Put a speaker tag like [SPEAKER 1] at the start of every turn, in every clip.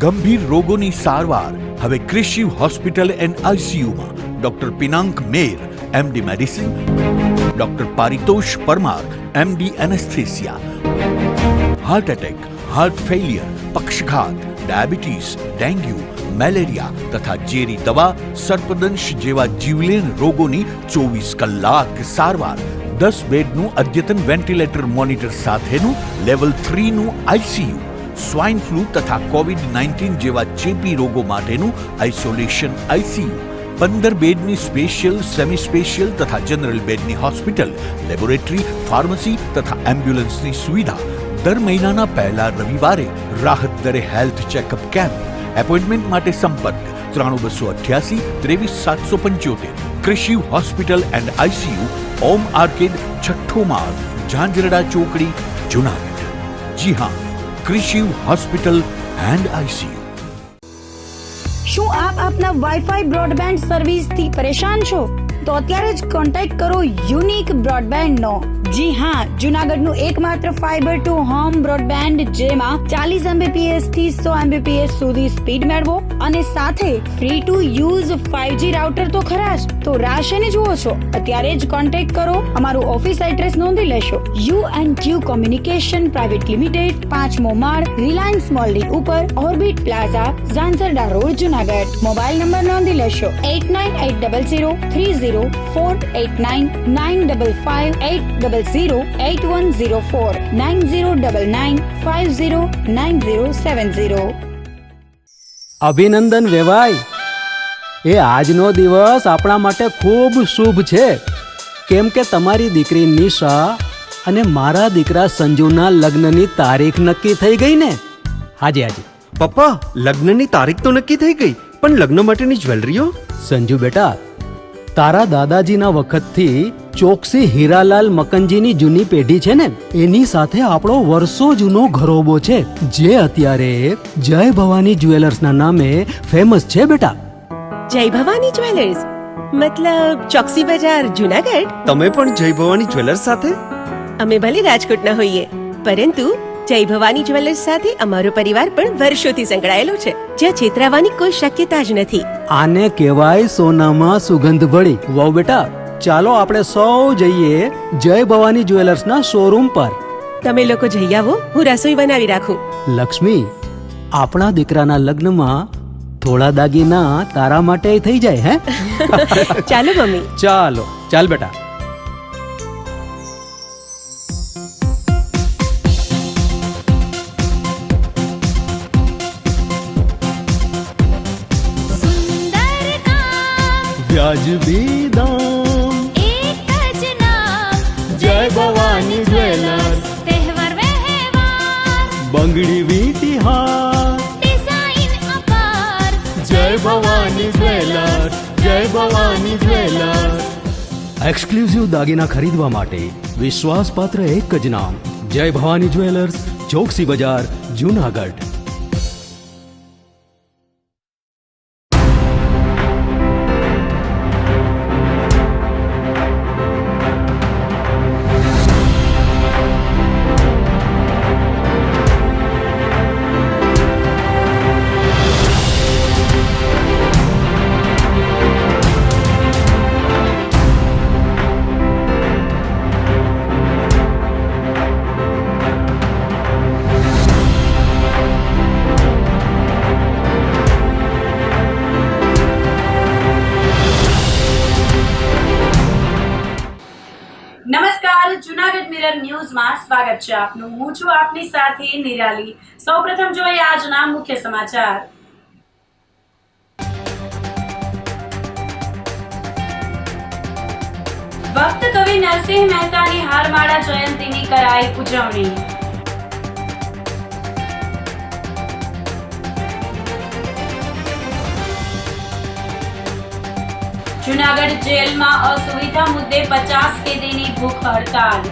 [SPEAKER 1] ગંભીર રોગોની સારવાર હવે ક્રિશિવ હોસ્પિટલ એન્ડ આઈસીયુમાં doctor Pinank Mer MD medicine, doctor Paritosh Parmar MD anaesthesia, heart attack, heart failure, પક્ષઘાત, ડાયાબિટીસ, ડેન્ગ્યુ, મેલેરિયા તથા ઝેરી દવા, સર્પદંશ જેવા જીવલેણ રોગોની 24 કલાક સારવાર, 10 બેડનું અદ્યતન વેન્ટિલેટર મોનિટર સાથેનું લેવલ 3નું આઈસીયુ, સ્વાઇન ફ્લૂ તથા કોવિડ-19 જેવા ચેપી રોગો માટેનું આઇસોલેશન આઈસીયુ, 15 બેડની સ્પેશિયલ, સેમી સ્પેશિયલ તથા જનરલ બેડની હોસ્પિટલ, લેબોરેટરી, ફાર્મસી તથા એમ્બ્યુલન્સની સુવિધા, દર મહિનાના પહેલા રવિવારે રાહત દરે હેલ્થ ચેકઅપ કેમ્પ. એપોઇન્ટમેન્ટ માટે સંપર્ક 9288 23775. Krishiv hospital and ICU, Om arcade, છઠ્ઠો માળ, ઝાંઝરડા ચોકડી, જુનાગઢ. જી હા, ક્રિશિવ હોસ્પિટલ એન્ડ આઈસીયુ.
[SPEAKER 2] શું આપ આપના વાઈફાઈ બ્રોડબેન્ડ સર્વિસ થી પરેશાન છો? તો અત્યારે જ કોન્ટેક્ટ કરો યુનિક બ્રોડબેન્ડ નો. જી હા, જુનાગઢનું એકમાત્ર ફાઈબર ટુ હોમ બ્રોડબેન્ડ જેમાં 40 Mbps થી 100 Mbps સુધી સ્પીડ મેળવો અને સાથે free to use 5G router તો ખરા જ. તો રાહ શેની જુઓ છો? અત્યારે જ કોન્ટેક્ટ કરો. અમારું ઓફિસ એડ્રેસ નોંધી લેશો. U&Q કોમ્યુનિકેશન પ્રાઇવેટ લિમિટેડ, 5મો માળ, રિલાયન્સ મોલની ઉપર, orbit plaza, Zanzarda road, Junagadh. Mobile number નોંધી લેશો 89800304899558008104 9099509070.
[SPEAKER 3] અભિનંદન વેવાય. એ આજનો દિવસ આપણા માટે ખૂબ શુભ છે, કેમ કે તમારી દીકરી નિશા અને મારા દીકરા સંજુના લગ્નની તારીખ નક્કી થઈ ગઈ ને. હાજી હાજી
[SPEAKER 4] પપ્પા, લગ્નની તારીખ તો નક્કી થઈ ગઈ, પણ લગ્ન માટેની જ્વેલરીઓ?
[SPEAKER 3] સંજુ બેટા, તારા દાદાજીના વખતથી ચોકસી હીરાલાલ મકનજીની જૂની પેઢી છે ને, એની સાથે આપણો વર્ષો જૂનો ઘરોબો છે, જે અત્યારે જય ભવાની જ્વેલર્સના નામે ફેમસ છે બેટા.
[SPEAKER 5] જય ભવાની જ્વેલર્સ મતલબ ચોકસી બજાર, જુનાગઢ?
[SPEAKER 4] તમે પણ જય ભવાની જ્વેલર્સ સાથે?
[SPEAKER 5] અમે ભલે રાજકોટના હોઈએ, પરંતુ જય ભવાની જ્વેલર્સ સાથે અમારો પરિવાર પણ વર્ષોથી સંકળાયેલો છે, જ્યાં છેતરાવાની કોઈ શક્યતા જ નથી.
[SPEAKER 3] આને કહેવાય સોનામાં સુગંધ ભળી. વાવ બેટા, ચાલો આપણે સૌ જઈએ જય ભવાની જ્વેલર્સના શોરૂમ પર.
[SPEAKER 5] તમે લોકો જઈ આવો, હું રસોઈ બનાવી રાખું.
[SPEAKER 3] લક્ષ્મી, આપણા દીકરાના લગ્નમાં થોડા દાગીના તારા માટે થઈ જાય. હે
[SPEAKER 5] ચાલો મમ્મી.
[SPEAKER 3] ચાલો ચાલ બેટા. વ્યાજબી દામ,
[SPEAKER 6] એક જ નામ,
[SPEAKER 3] જય ભવાની જ્વેલર્સ.
[SPEAKER 6] તહેવાર વ્યવહાર,
[SPEAKER 3] બંગડી વીંટી હાર,
[SPEAKER 6] ડિઝાઇન અપાર,
[SPEAKER 3] જય ભવાની જ્વેલર્સ, જય ભવાની જ્વેલર્સ. એક્સક્લુઝિવ દાગીના ખરીદવા માટે વિશ્વાસપાત્ર એક જ નામ, જય ભવાની જ્વેલર્સ, ચોકસી બજાર, જુનાગઢ.
[SPEAKER 7] નમસ્કાર, જુનાગઢ મિરર ન્યૂઝમાં સ્વાગત છે આપનું. હું છું આપની સાથે નિરાલી. સૌપ્રથમ જોઈએ આજના મુખ્ય સમાચાર. ભક્ત કવિ નરસિંહ મહેતાની હારમાળા જયંતીની કરાઈ ઉજવણી. જુનાગઢ જેલમાં અસુવિધા મુદ્દે 50 કેદીની ભૂખ હડતાલ.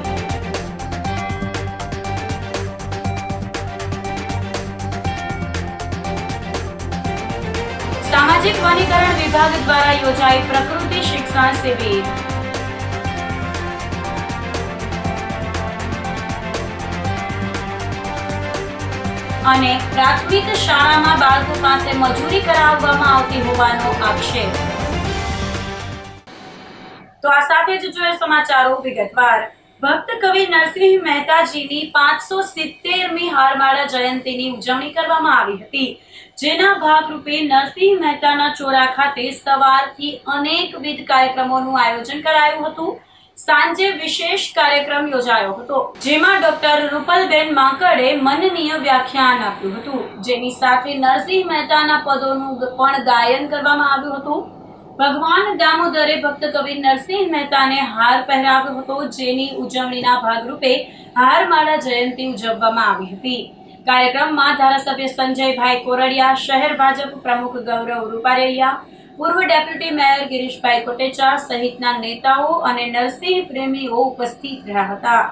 [SPEAKER 7] સામાજિક વનીકરણ વિભાગ દ્વારા યોજાઈ પ્રકૃતિ શિક્ષણ શિબિર. અને પ્રાથમિક શાળામાં બાળકો પાસે મજૂરી કરાવવામાં આવતી હોવાનો આક્ષેપ. તો આ સાથે જ જોઈએ સમાચારો વિગતવાર. ભક્ત કવિ નરસિંહ મહેતાજીની 570મી હારમાળા જયંતિની ઉજવણી કરવામાં આવી હતી, જેના ભાગરૂપે નરસિંહ મહેતાના ચોરા ખાતે સવારથી અનેકવિધ કાર્યક્રમોનું આયોજન કરાયું હતું. સાંજે વિશેષ કાર્યક્રમ યોજાયો હતો, જેમાં ડોક્ટર રૂપલબેન માંકડે મનનીય વ્યાખ્યાન આપ્યું હતું, જેની સાથે નરસિંહ મહેતાના પદોનું પણ ગાયન કરવામાં આવ્યું હતું. ભગવાન દામોદરે ભક્ત કવિ નરસિંહ મહેતાને હાર પહેરાવ્યો હતો, જેની ઉજવણીના ભાગરૂપે હારમાળા જયંતિ ઉજવવામાં આવી હતી. કાર્યક્રમમાં ધારાસભ્ય સંજયભાઈ કોરડિયા, શહેર ભાજપ પ્રમુખ ગૌરવ રૂપારેલિયા, પૂર્વ ડેપ્યુટી મેયર ગિરીશભાઈ કોટેચા સહિતના નેતાઓ અને નરસિંહ પ્રેમીઓ ઉપસ્થિત રહ્યા હતા.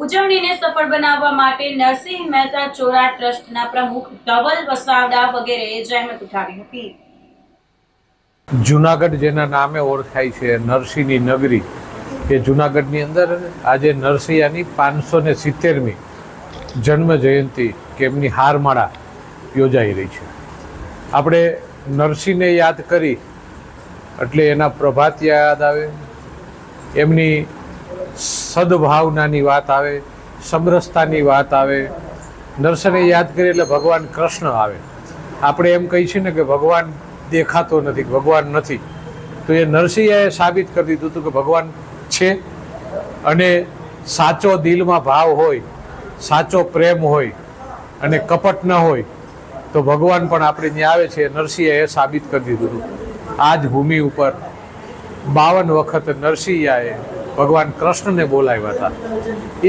[SPEAKER 7] ઉજવણીને સફળ બનાવવા માટે નરસિંહ મહેતા ચોરા ટ્રસ્ટના પ્રમુખ ધવલ વસાવડા વગેરેએ જહેમત ઉઠાવી હતી.
[SPEAKER 8] જુનાગઢ જેના નામે ઓળખાય છે, નરસિંહની નગરી, એ જુનાગઢની અંદર આજે નરસિંહની 570મી જન્મ જયંતિ કે એમની હારમાળા યોજાઈ રહી છે. આપણે નરસિંહને યાદ કરી એટલે એના પ્રભાત યાદ આવે, એમની સદભાવનાની વાત આવે, સમરસતાની વાત આવે. નરસિંહને યાદ કરીએ એટલે ભગવાન કૃષ્ણ આવે. આપણે એમ કહીએ છીએ ને કે ભગવાન દેખાતો નથી, ભગવાન નથી, તો એ નરસિંહે સાબિત કરી દીધું હતું કે ભગવાન છે. અને સાચો દિલમાં ભાવ હોય, સાચો પ્રેમ હોય અને કપટ ન હોય તો ભગવાન પણ આપણે ત્યાં આવે છે. નરસિંહે એ સાબિત કરી દીધું હતું. આ જ ભૂમિ ઉપર 52 વખત નરસિંહાએ ભગવાન કૃષ્ણને બોલાવ્યા હતા.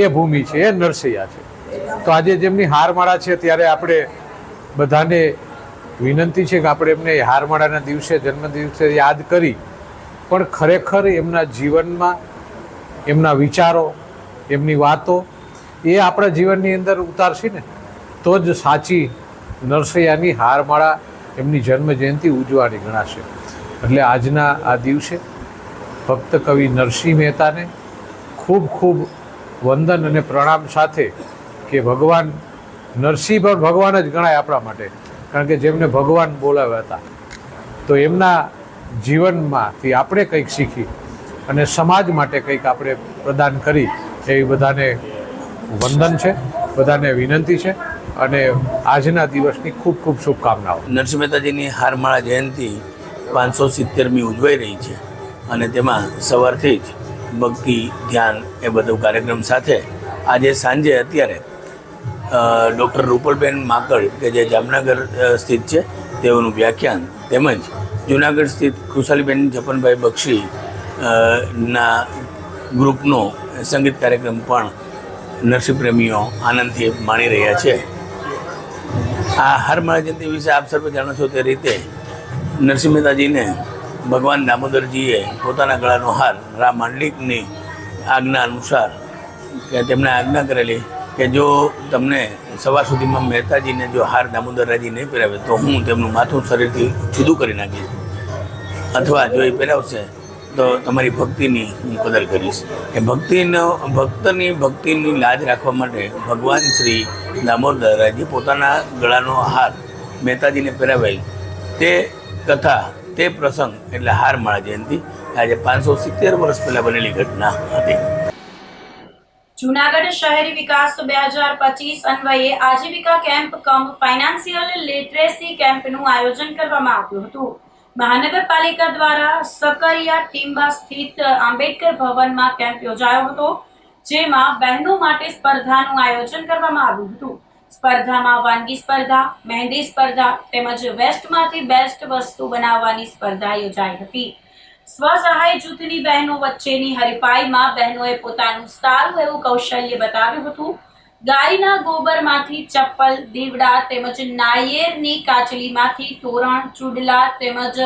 [SPEAKER 8] એ ભૂમિ છે, એ નરસિંહા છે. તો આજે જેમની હારમાળા છે ત્યારે આપણે બધાને વિનંતી છે કે આપણે એમને હારમાળાના દિવસે, જન્મદિવસે યાદ કરી, પણ ખરેખર એમના જીવનમાં એમના વિચારો, એમની વાતો એ આપણા જીવનની અંદર ઉતારશી ને તો જ સાચી નરસિંહાની હારમાળા, એમની જન્મ જયંતિ ઉજવવાની ગણાશે. એટલે આજના આ દિવસે ભક્ત કવિ નરસિંહ મહેતાને ખૂબ ખૂબ વંદન અને પ્રણામ સાથે કે ભગવાન નરસિંહ પણ ભગવાન જ ગણાય આપણા માટે, કારણ કે જેમને ભગવાન બોલાવ્યા હતા. તો એમના જીવનમાંથી આપણે કંઈક શીખી અને સમાજ માટે કંઈક આપણે પ્રદાન કરી, એવી બધાને વંદન છે, બધાને વિનંતી છે અને આજના દિવસની ખૂબ ખૂબ શુભકામનાઓ.
[SPEAKER 9] નરસિંહ મહેતાજીની હારમાળા જયંતિ 570મી ઉજવાઈ રહી છે અને તેમાં સવારથી જ ભક્તિ, ધ્યાન એ બધો કાર્યક્રમ સાથે આજે સાંજે અત્યારે ડૉક્ટર રૂપલબેન માંકડ કે જે જામનગર સ્થિત છે તેઓનું વ્યાખ્યાન, તેમજ જૂનાગઢ સ્થિત ખુશાલીબેન જપનભાઈ બક્ષી ના ગ્રુપનો સંગીત કાર્યક્રમ પણ નરસિંહ પ્રેમીઓ આનંદથી માણી રહ્યા છે. આ હારમાળા જયંતિ વિશે આપ સર્વે જાણો છો તે રીતે નરસિંહ મહેતાજીને ભગવાન દામોદરજીએ પોતાના ગળાનો હાર રા માંડલિકની આજ્ઞા અનુસાર કે તેમણે આજ્ઞા કરેલી કે જો તમને સવાર સુધીમાં મહેતાજીને જો હાર દામોદરરાજી નહીં પહેરાવે તો હું તેમનું માથું શરીરથી જુદું કરી નાખીશ, અથવા જો એ પહેરાવશે તો તમારી ભક્તિની હું કદર કરીશ. એ ભક્તિની લાજ રાખવા માટે ભગવાન શ્રી દામોદરરાજી પોતાના ગળાનો હાર મહેતાજીને પહેરાવેલ તે કથા, તે પ્રસંગ એટલે હારમાળા જયંતિ આજે 570 વર્ષ પહેલાં બનેલી ઘટના હતી.
[SPEAKER 7] જૂનાગઢ શહેરી વિકાસ 2025 અન્વયે આજીવિકા કેમ્પ કમ ફાઇનાન્સિયલ લિટરેસી કેમ્પનું આયોજન કરવામાં આવ્યું હતું. મહાનગરપાલિકા દ્વારા સકરિયા ટીમ્બા સ્થિત આંબેડકર ભવનમાં કેમ્પ યોજાયો હતો, જેમાં બહેનો માટે સ્પર્ધાનું આયોજન કરવામાં આવ્યું હતું. સ્પર્ધામાં વાનગી સ્પર્ધા, મહેંદી સ્પર્ધા તેમજ વેસ્ટમાંથી બેસ્ટ વસ્તુ બનાવવાની સ્પર્ધા યોજાઈ હતી. સ્વસહાય જૂથની બહેનો વચ્ચેની હરીફાઈમાં બહેનોએ પોતાનું સારું એવું કૌશલ્ય બતાવ્યું હતું. ગાયના ગોબરમાંથી ચપ્પલ, દીવડા તેમજ નાળિયેરની કાચલીમાંથી તોરણ, ચૂડલા તેમજ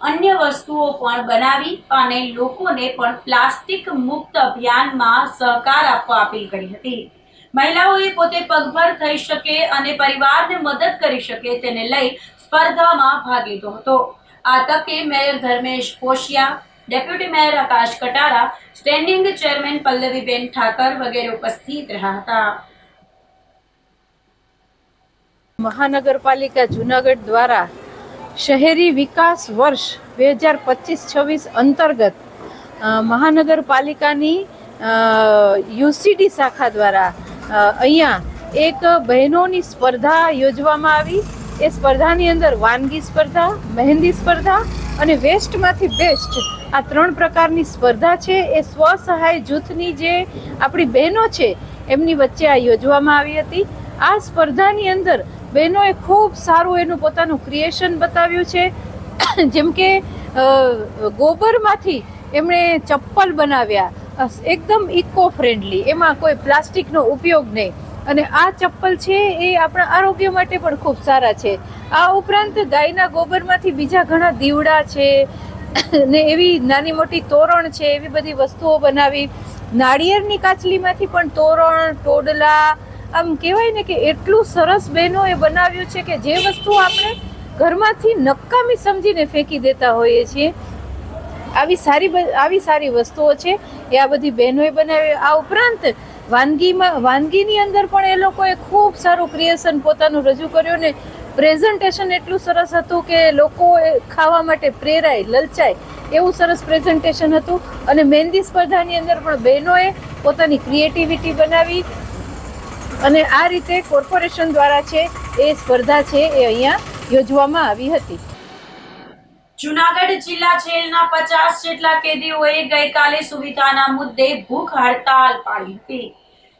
[SPEAKER 7] અન્ય વસ્તુઓ પણ બનાવી અને લોકોને પણ પ્લાસ્ટિક મુક્ત અભિયાનમાં સહકાર આપવા અપીલ કરી હતી. મહિલાઓએ પોતે પગભર થઈ શકે અને પરિવારને મદદ કરી શકે તેને લઈ સ્પર્ધામાં ભાગ લીધો હતો. આ તકે મેયર ધર્મેશ પોશિયા, ડેપ્યુટી મેયર આકાશ કટારા, સ્ટેન્ડિંગ ચેરમેન પલ્લવીબેન ઠાકર વગેરે ઉપસ્થિત રહ્યા હતા.
[SPEAKER 10] મહાનગરપાલિકા જુનાગઢ દ્વારા શહેરી વિકાસ વર્ષ 2025-26 અંતર્ગત મહાનગરપાલિકાની યુસીડી શાખા દ્વારા અહીંયા એક બહેનોની સ્પર્ધા યોજવામાં આવી. એ સ્પર્ધાની અંદર વાનગી સ્પર્ધા, મહેંદી સ્પર્ધા અને વેસ્ટમાંથી બેસ્ટ આ 3 પ્રકારની સ્પર્ધા છે. એ સ્વસહાય જૂથની જે આપણી બહેનો છે એમની વચ્ચે આ યોજવામાં આવી હતી. આ સ્પર્ધાની અંદર બહેનોએ ખૂબ સારું એનું પોતાનું ક્રિએશન બતાવ્યું છે. જેમ કે ગોબરમાંથી એમણે ચપ્પલ બનાવ્યા, એકદમ ઇકો ફ્રેન્ડલી, એમાં કોઈ પ્લાસ્ટિકનો ઉપયોગ નહીં. અને આ ચપ્પલ છે એ આપણા આરોગ્ય માટે પણ ખૂબ સારા છે. આ ઉપરાંત ગાયના ગોબરમાંથી બીજા ઘણા દીવડા છે ને એવી નાની મોટી તોરણ છે, એવી બધી વસ્તુઓ બનાવી. નાળિયેરની કાચલીમાંથી પણ તોરણ, ટોડલા, આમ કહેવાય ને કે એટલું સરસ બહેનોએ બનાવ્યું છે કે જે વસ્તુ આપણે ઘરમાંથી નકામી સમજીને ફેંકી દેતા હોઈએ છીએ, આવી સારી વસ્તુઓ છે એ આ બધી બહેનોએ બનાવી. આ ઉપરાંત વાનગીની અંદર પણ એ લોકોએ ખૂબ સારું ક્રિએશન પોતાનું રજૂ કર્યું ને પ્રેઝન્ટેશન એટલું સરસ હતું કે લોકો ખાવા માટે પ્રેરાય, લલચાય એવું સરસ પ્રેઝન્ટેશન હતું. અને મહેંદી સ્પર્ધાની અંદર પણ બહેનોએ પોતાની ક્રિએટિવિટી બનાવી અને આ રીતે કોર્પોરેશન દ્વારા છે એ સ્પર્ધા છે એ અહીંયા યોજવામાં આવી હતી.
[SPEAKER 7] જુનાગઢ જિલ્લા જેલના 50 જેટલા કેદીઓએ ગઈકાલે સુવિધાના મુદ્દે ભૂખ હડતાલ પાડી હતી.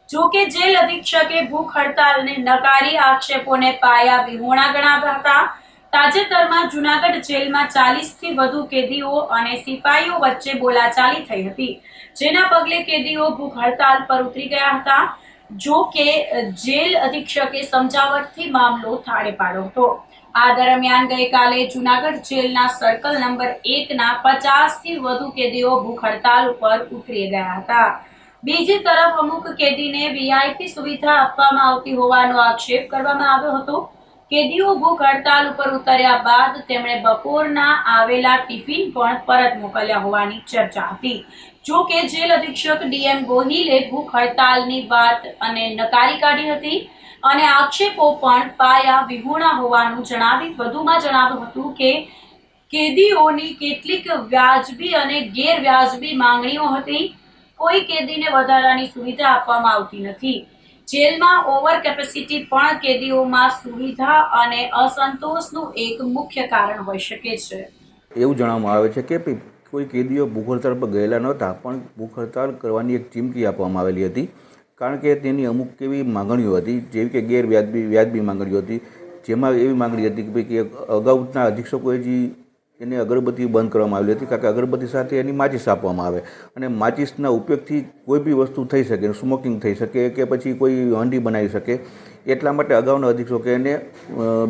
[SPEAKER 7] જો કે જેલ અધિક્ષકે ભૂખ હડતાલને નકારી આક્ષેપોને પાયા વિહોણા ગણાવ્યા હતા. તાજેતરમાં જુનાગઢ જેલમાં 40થી વધુ કેદીઓ અને સિપાહીઓ વચ્ચે બોલાચાલી થઈ હતી, જેના પગલે કેદીઓ ભૂખ હડતાલ પર ઉતરી ગયા હતા. જો કે જેલ અધિક્ષકે સમજાવટથી મામલો થાળે પાડ્યો હતો. આ દરમિયાન ગઈકાલે જુનાગઢ જેલના સર્કલ નંબર 1ના 50થી વધુ કેદીઓ ભૂખ હડતાલ ઉપર ઉતરી ગયા હતા. બીજી તરફ અમુક કેદીને વીઆઈપી સુવિધા આપવામાં આવતી હોવાનો આક્ષેપ કરવામાં આવ્યો હતો. કેદીઓ ભૂખ હડતાલ ઉપર ઉતર્યા બાદ તેમણે બપોરના આવેલા ટિફિન પણ પરત મોકલ્યા હોવાની ચર્ચા હતી. જો કે જેલ અધિક્ષક ડીએમ ગોહિલે ભૂખ હડતાલની વાત અને નકારી કાઢી હતી અને આક્ષેપો પણ પાયા વિહોણા હોવાનું જણાવી વધુમાં જણાવ્યું હતું કે કેદીઓની કેટલીક વ્યાજબી અને ગેરવ્યાજબી માંગણીઓ હતી. કોઈ કેદીને વધારાની સુવિધા આપવામાં આવતી નથી. જેલમાં ઓવર કેપેસિટી પણ કેદીઓમાં સુવિધા અને અસંતોષનું એક મુખ્ય કારણ હોઈ શકે છે.
[SPEAKER 11] એવું જણાવવામાં આવે છે કે કોઈ કેદીઓ ભૂખ હડતાલ પર ગયેલા નહોતા, પણ ભૂખ હડતાલ કરવાની એક ચીમકી આપવામાં આવેલી હતી. કારણ કે તેની અમુક એવી માંગણીઓ હતી, જેવી કે વ્યાજબી માંગણીઓ હતી. જેમાં એવી માંગણી હતી કે અગાઉના અધિક્ષકોએ જે એને અગરબત્તી બંધ કરવામાં આવેલી હતી, કારણ કે અગરબત્તી સાથે એની માચિસ આપવામાં આવે અને માચિસના ઉપયોગથી કોઈ બી વસ્તુ થઈ શકે, સ્મોકિંગ થઈ શકે કે પછી કોઈ હંડી બનાવી શકે. એટલા માટે અગાઉના અધિક્ષકે એને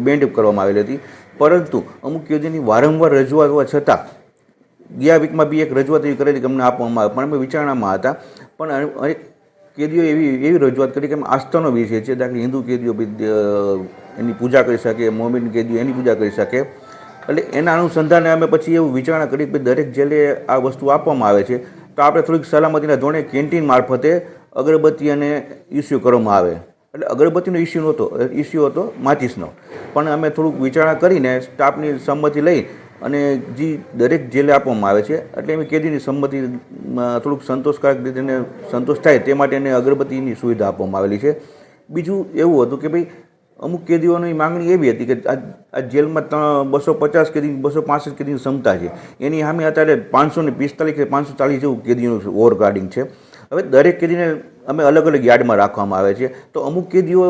[SPEAKER 11] બેન્ડ કરવામાં આવેલી હતી. પરંતુ અમુક કેદીની વારંવાર રજૂઆત હોવા છતાં ગયા વીકમાં બી એક રજૂઆત એવી કરેલી કે અમને આપવામાં આવે, પણ અમે વિચારણામાં હતા. પણ કેદીઓ એવી રજૂઆત કરી કે આસ્થાનો વિષય છે, દાખલા હિન્દુ કેદીઓ એની પૂજા કરી શકે, મોમેન કેદીઓ એની પૂજા કરી શકે. એટલે એના અનુસંધાને અમે પછી એવું વિચારણા કરી કે દરેક જેલે આ વસ્તુ આપવામાં આવે છે તો આપણે થોડીક સલામતીના ધોરણે કેન્ટીન મારફતે અગરબત્તી અને ઇસ્યુ કરવામાં આવે. એટલે અગરબત્તીનો ઇસ્યુ હતો માચિસનો. પણ અમે થોડુંક વિચારણા કરીને સ્ટાફની સંમતિ લઈ અને જે દરેક જેલે આપવામાં આવે છે, એટલે એમ કેદીની સંમતિમાં થોડુંક સંતોષકારક રીતે એને સંતોષ થાય તે માટે એને અગરબત્તીની સુવિધા આપવામાં આવેલી છે. બીજું એવું હતું કે ભાઈ અમુક કેદીઓની માંગણી એવી હતી કે આ જેલમાં 250 કેદી 265 કેદીની ક્ષમતા છે, એની સામે અત્યારે 545 કે 540 જેવું કેદીનું ઓવરગાર્ડિંગ છે. હવે દરેક કેદીને અમે અલગ અલગ યાર્ડમાં રાખવામાં આવે છે. તો અમુક કેદીઓ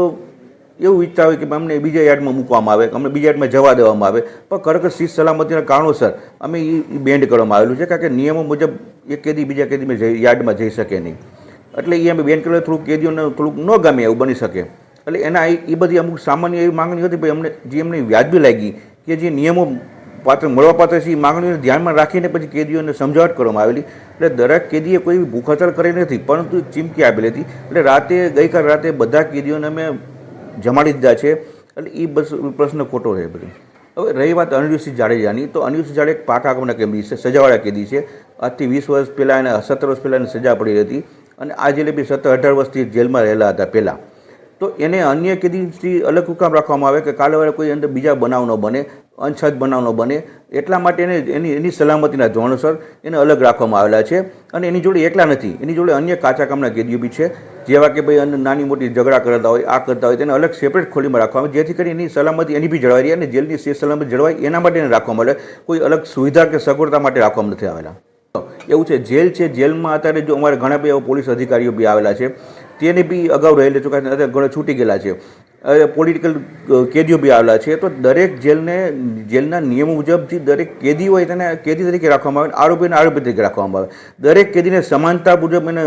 [SPEAKER 11] એવું ઈચ્છતા હોય કે અમને બીજા યાર્ડમાં મૂકવામાં આવે, અમને બીજા યાર્ડમાં જવા દેવામાં આવે, પણ ખરેખર શિસ્ત સલામતીના કારણોસર અમે એ બેન્ડ કરવામાં આવેલું છે, કારણ કે નિયમો મુજબ એક કેદી બીજા કેદીમાં યાર્ડમાં જઈ શકે નહીં. એટલે એ અમે બેન્ડ કરેલું થોડુંક કેદીઓને થોડુંક ન ગમે એવું બની શકે. એટલે એના એ બધી અમુક સામાન્ય એવી માંગણી હતી ભાઈ અમને જે એમને વ્યાજબી લાગી કે જે નિયમો મળવાપાત્ર છે એ માંગણીઓને ધ્યાનમાં રાખીને પછી કેદીઓને સમજાવટ કરવામાં આવેલી. એટલે દરેક કેદીએ કોઈ ભૂખ હડતાલ કરી નથી, પરંતુ ચીમકી આપેલી હતી. એટલે ગઈકાલ રાતે બધા કેદીઓને અમે જમાડી દીધા છે. એટલે એ બસ પ્રશ્ન ખોટો રહે બધું. હવે રહી વાત અનિરુદ્ધસિંહ જાડેજાની, તો અનિરુદ્ધસિંહ જાડેજા એક પાકા કામના કેદી છે, સજાવાળા કેદી છે. આજથી 20 વર્ષ પહેલાં એને 17 વર્ષ પહેલાં સજા પડી હતી અને આ જેલે બી 17-18 વર્ષથી જેલમાં રહેલા હતા પહેલાં. તો એને અન્ય કેદીથી અલગ શું કામ રાખવામાં આવે કે કાલે વાળે કોઈ અંદર બીજા બનાવ ન બને, અનછાત બનાવ ન બને, એટલા માટે એની સલામતીના ધોરણસર એને અલગ રાખવામાં આવેલા છે. અને એની જોડે એકલા નથી, એની જોડે અન્ય કાચા કામના કેદીઓ બી છે, જેવા કે ભાઈ નાની મોટી ઝઘડા કરતા હોય, આ કરતા હોય, તેને અલગ સેપરેટ ખોલીમાં રાખવામાં આવે, જેથી કરી એની સલામતી એની બી જળવાઈ રહે અને જેલની સલામતી જળવાય એના માટે એને રાખવામાં આવે. કોઈ અલગ સુવિધા કે સગવડતા માટે રાખવામાં નથી આવેલા. એવું છે, જેલ છે, જેલમાં અત્યારે જો અમારે ઘણા બધા પોલીસ અધિકારીઓ બી આવેલા છે, તેને બી અગાઉ રહેલી ચૂકા અત્યારે ઘણા છૂટી ગયેલા છે, પોલિટિકલ કેદીઓ બી આવેલા છે. તો દરેક જેલના નિયમો મુજબ જે દરેક કેદી હોય તેને કેદી તરીકે રાખવામાં આવે, આરોપીને આરોપી તરીકે રાખવામાં આવે. દરેક કેદીને સમાનતા મુજબ એને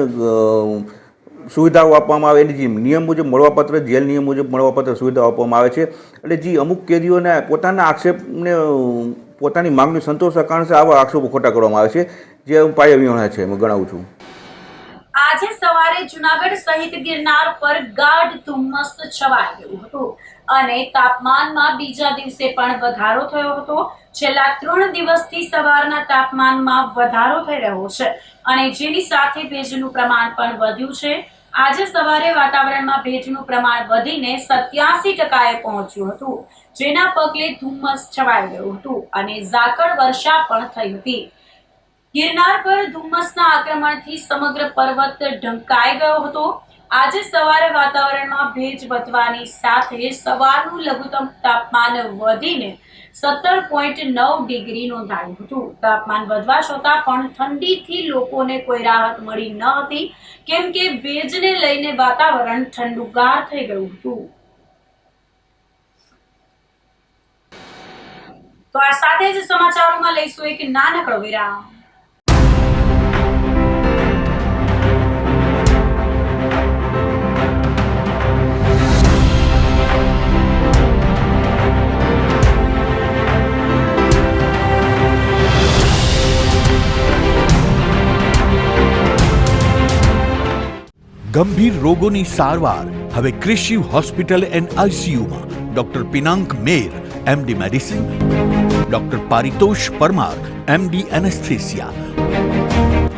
[SPEAKER 11] સુવિધાઓ આપવામાં આવે, એની જે નિયમ મુજબ મળવાપાત્ર, જેલ નિયમ મુજબ મળવાપાત્ર સુવિધાઓ આપવામાં આવે છે. એટલે જે અમુક કેદીઓને પોતાના આક્ષેપને પોતાની માંગણી સંતોષવા કારણે આવા આક્ષેપો ખોટા કરવામાં આવે છે, જે પાયા વિહોણા છે, હું ગણાવું છું.
[SPEAKER 7] આજે સવારે જુનાગઢ સહિત ગિરનાર પર ગાઢ ધુમ્મસ છવાઈ ગયું હતું અને તાપમાનમાં બીજા દિવસે પણ વધારો થયો હતો. છેલ્લા 3 દિવસથી સવારના તાપમાનમાં વધારો થઈ રહ્યો છે અને જેની સાથે ભેજનું પ્રમાણ પણ વધ્યું છે. આજે સવારે વાતાવરણમાં ભેજનું પ્રમાણ વધીને 87% પહોંચ્યું હતું, જેના પગલે ધુમ્મસ છવાઈ ગયું હતું અને ઝાકળ વર્ષા પણ થઈ હતી. ગિરનાર પર ધુમ્મસના આક્રમણથી સમગ્ર પર્વત ઢંકાઈ ગયો હતો. આજે સવારે વાતાવરણમાં ભેજ વધવાની સાથે સવારનું લઘુત્તમ તાપમાન વધીને 17.9 ડિગ્રી નોંધાયું હતું. તાપમાન વધવા છતાં પણ ઠંડીથી લોકોને કોઈ રાહત મળી ન હતી, કેમ કે ભેજને લઈને વાતાવરણ ઠંડુગાર થઈ ગયું હતું. તો આ સાથે જ સમાચારોમાં લઈશું એક નાનકડો વિરામ.
[SPEAKER 1] ગંભીર રોગોની સારવાર હવે ક્રિશિવ હોસ્પિટલ એન્ડ આઈસીયુમાં doctor Pinank Mer, MD medicine, doctor Paritosh Parmar, MD anaesthesia,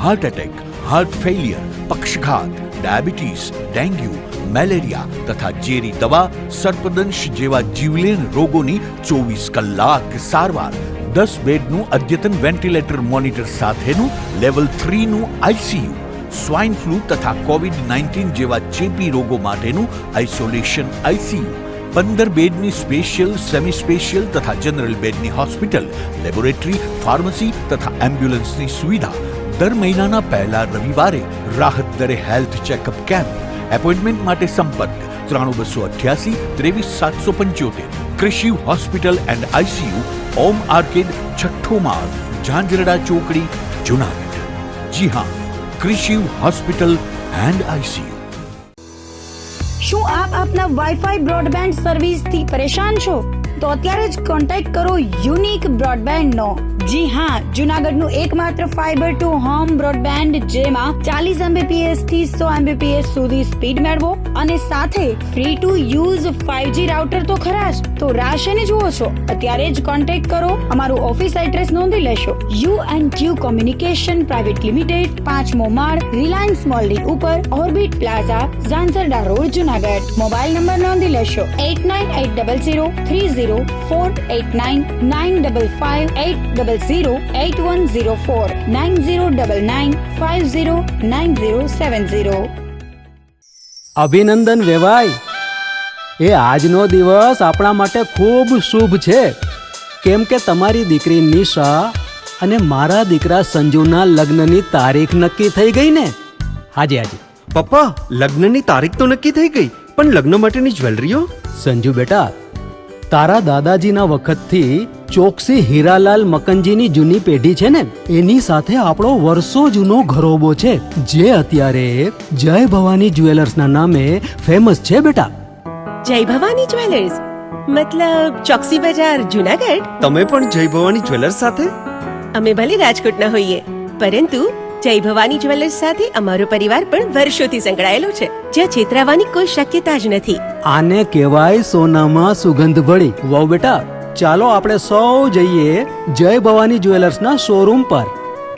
[SPEAKER 1] heart attack, heart failure, પક્ષઘાત, ડાયાબિટીસ, ડેન્ગ્યુ, મેલેરિયા તથા ઝેરી દવા, સર્પદંશ જેવા જીવલેણ રોગોની 24 કલાક સારવાર. 10 બેડનું અદ્યતન વેન્ટિલેટર મોનિટર સાથેનું લેવલ 3નું આઈસીયુ, સ્વાઇન ફ્લૂ તથા કોવિડ-19 જેવા ચેપી રોગો માટેનું આઇસોલેશન આઈસીયુ, 15 બેડની સ્પેશિયલ, સેમી સ્પેશિયલ તથા જનરલ બેડની હોસ્પિટલ, લેબોરેટરી, ફાર્મસી તથા એમ્બ્યુલન્સની સુવિધા. દર મહિનાના પહેલા રવિવારે રાહત દરે હેલ્થ ચેકઅપ કેમ્પ. એપોઇન્ટમેન્ટ માટે સંપર્ક 9288 23775. Krishiv hospital and ICU, Om arcade, છઠ્ઠો માળ, ઝાંઝરડા ચોકડી, જુનાગઢ. જી હા, ક્રિશિવ હોસ્પિટલ એન્ડ આઈસીયુ.
[SPEAKER 2] શું આપ આપના વાઈફાઈ બ્રોડબેન્ડ સર્વિસથી પરેશાન છો? તો અત્યારે જ કોન્ટેક્ટ કરો યુનિક બ્રોડબેન્ડ નો. જી હા, જુનાગઢનું એકમાત્ર ફાઈબર ટુ હોમ બ્રોડબેન્ડ, જેમાં 40 Mbps થી 100 Mbps સુધી સ્પીડ મેળવો અને સાથે free to use 5G router તો ખરા જ. તો રાહ શેને જુઓ છો? અત્યારે જ કોન્ટેક્ટ કરો. અમારું ઓફિસ એડ્રેસ નોંધી લેશો. U&Q કોમ્યુનિકેશન પ્રાઇવેટ લિમિટેડ, 5મો માળ, રિલાયન્સ મોલની ઉપર, orbit plaza, Zanzarda road, Junagadh. Mobile number નોંધી લેશો 8980030489 95580808104 9099509070.
[SPEAKER 3] અભિનંદન વેવાઈ, એ આજનો દિવસ આપણા માટે ખૂબ શુભ છે, કેમ કે તમારી દીકરી નિશા અને મારા દીકરા સંજુના લગ્નની તારીખ નક્કી થઈ ગઈ ને. હાજી હાજી
[SPEAKER 4] પપ્પા, લગ્નની તારીખ તો નક્કી થઈ ગઈ, પણ લગ્ન માટેની જ્વેલરીઓ?
[SPEAKER 3] સંજુ બેટા, તારા દાદાજીના વખતથી ચોકસી હીરાલાલ મકનજીની જૂની પેઢી છે ને, એની સાથે આપણો વર્ષો જૂનો ઘરોબો છે, જે અત્યારે જય ભવાની જ્વેલર્સના નામે ફેમસ છે બેટા.
[SPEAKER 5] જય ભવાની જ્વેલર્સ મતલબ ચોકસી બજાર, જુનાગઢ?
[SPEAKER 4] તમે પણ જય ભવાની જ્વેલર્સ સાથે?
[SPEAKER 5] અમે ભલે રાજકોટના હોઈએ, પરંતુ જય ભવાની જ્વેલર્સ સાથે અમારો પરિવાર પણ વર્ષોથી સંકળાયેલો છે, જ્યાં છેતરાવાની કોઈ શક્યતા જ નથી.
[SPEAKER 3] આને કહેવાય સોનામાં સુગંધ ભળી. વહુ બેટા, ચાલો આપણે સૌ જઈએ જય ભવાની જ્વેલર્સના શોરૂમ પર.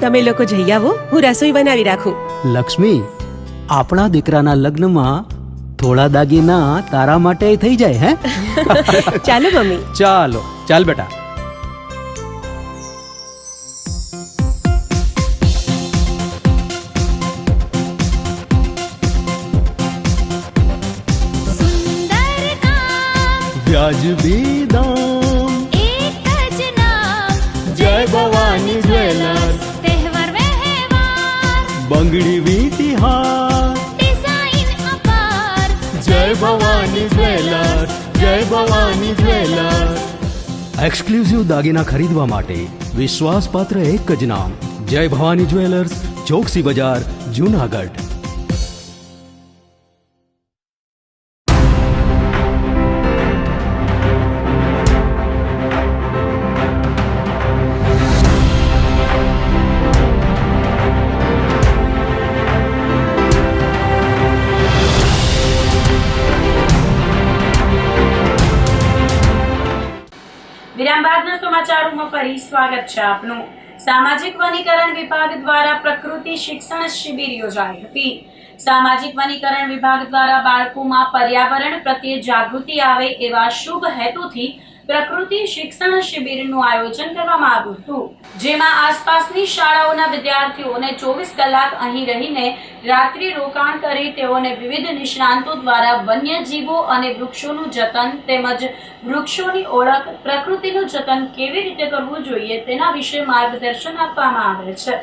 [SPEAKER 5] તમે લોકો જઈ આવો, હું રસોઈ બનાવી રાખું.
[SPEAKER 3] લક્ષ્મી, આપણા દીકરાના લગ્નમાં થોડા દાગીના તારા માટે થઈ જાય હે.
[SPEAKER 5] ચાલો મમ્મી.
[SPEAKER 3] ચાલો ચાલ બેટા.
[SPEAKER 6] સુંદર કામ
[SPEAKER 3] વ્યાજબી દામ,
[SPEAKER 6] એક જ નામ
[SPEAKER 3] જય ભવાની જ્વેલર્સ,
[SPEAKER 6] તહેવાર વ્યવહાર
[SPEAKER 3] બંગડી વીટી હાર,
[SPEAKER 6] ડિઝાઇન અપાર
[SPEAKER 3] જય ભવાની જ્વેલર્સ, જય ભવાની જ્વેલર્સ. એક્સક્લુઝિવ દાગીના ખરીદવા માટે વિશ્વાસપાત્ર એક જ નામ, જય ભવાની જ્વેલર્સ, ચોકસી બજાર, જૂનાગઢ.
[SPEAKER 7] વિરામ બાદના સમાચારોમાં ફરી સ્વાગત છે આપનું. સામાજિક વનીકરણ વિભાગ દ્વારા પ્રકૃતિ શિક્ષણ શિબિર યોજાઈ હતી. સામાજિક વનીકરણ વિભાગ દ્વારા બાળકોમાં પર્યાવરણ પ્રત્યે જાગૃતિ આવે એવા શુભ હેતુથી પ્રકૃતિ શિક્ષણ શિબિરનું આયોજન કરવામાં આવ્યું હતું, જેમાં આસપાસની શાળાઓના વિદ્યાર્થીઓને 24 કલાક અહીં રહીને રાત્રિ રોકાણ કરી તેઓને વિવિધ નિષ્ણાંતો દ્વારા વન્યજીવો અને વૃક્ષોનું જતન તેમજ વૃક્ષોની ઓળખ, પ્રકૃતિનું જતન કેવી રીતે કરવું જોઈએ તેના વિશે માર્ગદર્શન આપવામાં આવે છે.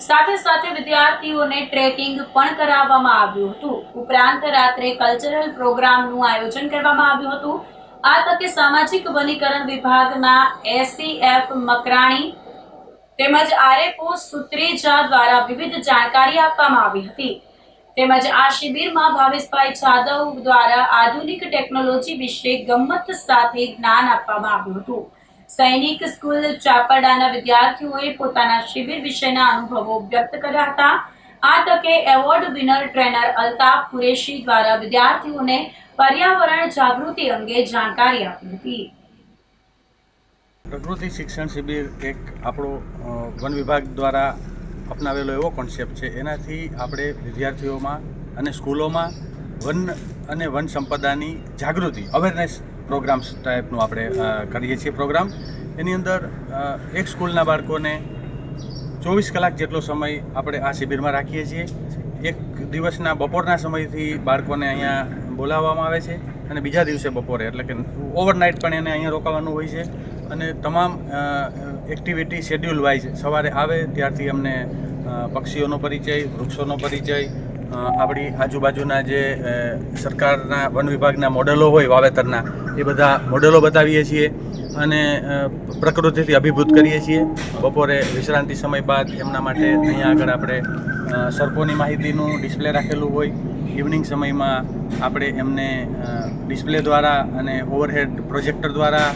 [SPEAKER 7] સાથે સાથે વિદ્યાર્થીઓને ટ્રેકિંગ પણ કરાવવામાં આવ્યું હતું. ઉપરાંત રાત્રે કલ્ચરલ પ્રોગ્રામનું આયોજન કરવામાં આવ્યું હતું. આ તકે સામાજિક વનીકરણ વિભાગના એસીએફ મકરાણી તેમજ આરએફઓ સુત્રેજા દ્વારા વિવિધ જાણકારી આપવામાં આવી હતી. તેમજ આ શિબિરમાં ભાવેશભાઈ જાદવ દ્વારા આધુનિક ટેકનોલોજી વિશે ગમ્મત સાથે જ્ઞાન આપવામાં આવ્યું હતું. સૈનિક સ્કૂલ ચાપરડાના વિદ્યાર્થીઓએ પોતાના શિબિર વિશેના અનુભવો વ્યક્ત કર્યા હતા. આ તકે award winner trainer Altaf Qureshi દ્વારા વિદ્યાર્થીઓને પર્યાવરણ જાગૃતિ અંગે જાણકારી આપી હતી.
[SPEAKER 12] પ્રકૃતિ શિક્ષણ શિબિર એક આપણો વન વિભાગ દ્વારા અપનાવેલો એવો કોન્સેપ્ટ છે. એનાથી આપણે વિદ્યાર્થીઓમાં અને સ્કૂલોમાં વન અને વન સંપદાની જાગૃતિ, અવેરનેસ પ્રોગ્રામ્સ ટાઈપનું આપણે કરીએ છીએ પ્રોગ્રામ. એની અંદર એક સ્કૂલના બાળકોને 24 કલાક જેટલો સમય આપણે આ શિબિરમાં રાખીએ છીએ. એક દિવસના બપોરના સમયથી બાળકોને અહીંયા બોલાવવામાં આવે છે અને બીજા દિવસે બપોરે એટલે કે ઓવરનાઇટ પણ એને અહીંયા રોકાવાનું હોય છે. અને તમામ એક્ટિવિટી શેડ્યુલ વાઇઝ સવારે આવે ત્યારથી અમને પક્ષીઓનો પરિચય, વૃક્ષોનો પરિચય, આપણી આજુબાજુના જે સરકારના વન વિભાગના મોડેલો હોય વાવેતરના, એ બધા મોડેલો બતાવીએ છીએ અને પ્રકૃતિથી અભિભૂત કરીએ છીએ. બપોરે વિશ્રાંતિ સમય બાદ એમના માટે અહીંયા આગળ આપણે સર્પોની માહિતીનું ડિસ્પ્લે રાખેલું હોય. ઇવનિંગ સમયમાં આપણે એમને ડિસ્પ્લે દ્વારા અને ઓવરહેડ પ્રોજેક્ટર દ્વારા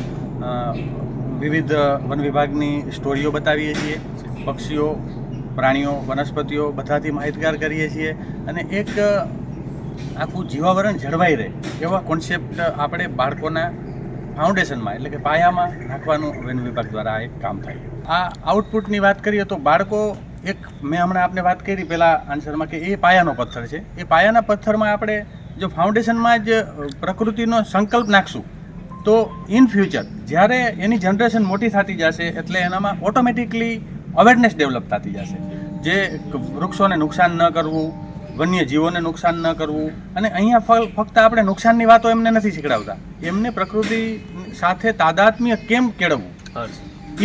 [SPEAKER 12] વિવિધ વન વિભાગની સ્ટોરીઓ બતાવીએ છીએ. પક્ષીઓ, પ્રાણીઓ, વનસ્પતિઓ બધાથી માહિતગાર કરીએ છીએ અને એક આખું જીવાવરણ જળવાઈ રહે એવા કોન્સેપ્ટ આપણે બાળકોના ફાઉન્ડેશનમાં એટલે કે પાયામાં નાખવાનું વન વિભાગ દ્વારા એક કામ થાય. આ આઉટપુટની વાત કરીએ તો બાળકો એક મેં હમણાં આપને વાત કરી પહેલાં આન્સરમાં કે એ પાયાનો પથ્થર છે. એ પાયાના પથ્થરમાં આપણે જો ફાઉન્ડેશનમાં જ પ્રકૃતિનો સંકલ્પ નાખશું તો ઇન ફ્યુચર જ્યારે એની જનરેશન મોટી થતી જશે એટલે એનામાં ઓટોમેટિકલી અવેરનેસ ડેવલપ થતી જશે. જે વૃક્ષોને નુકસાન ન કરવું, વન્ય જીવોને નુકસાન ન કરવું. અને અહીંયા ફક્ત આપણે નુકસાનની વાતો એમને નથી શીખડાવતા, એમને પ્રકૃતિ સાથે તાદાત્મ્ય કેમ કેળવવું